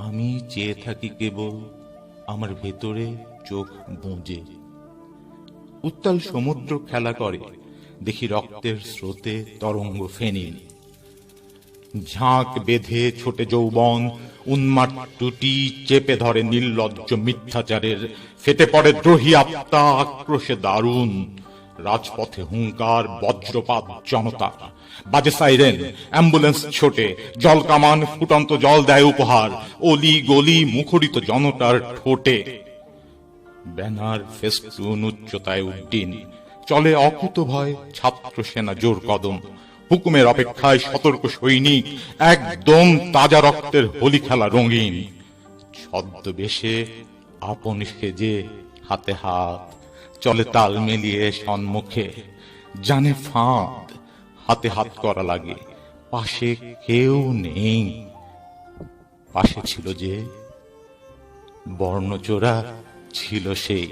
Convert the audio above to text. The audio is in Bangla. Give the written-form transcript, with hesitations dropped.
আমি চেয়ে থাকি কেবল আমার ভেতরে চোখ বুঁজে। উত্তাল সমুদ্র খেলা করে, দেখি রক্তের স্রোতে তরঙ্গ ফেনিল। ঝাঁক বেঁধে ছোটে যৌবন উন্মাদ টুটি চেপে ধরে নির্লজ্জ মিথ্যাচারের, ফেটে পড়ে দ্রোহী আত্মা আক্রোশে দারুণ। রাজপথে হুঙ্কার বজ্রপাত জনতা, বাজে সাইরেন, অ্যাম্বুলেন্স ছোটে, জল কামান ফুটন্ত জল দেয় উপহার, অলি গলি মুখরিত জনতার ঠোঁটে। ব্যানার ফেস্টুন উচ্চতায় উড্ডিন, চলে অকুত ভয় ছাত্র সেনা জোর কদম। হুকুমের অপেক্ষায় সতর্ক সৈনিক, একদম তাজা রক্তের হোলি খেলা রঙিন। ছদ্মবেশে আপন সেজে হাতে হাত চলে তাল মিলিয়ে সম্মুখে, জানে ফাঁদ হাতে হাত করা লাগে, পাশে কেউ নেই। পাশে ছিল যে বর্ণচোরা ছিল সেই।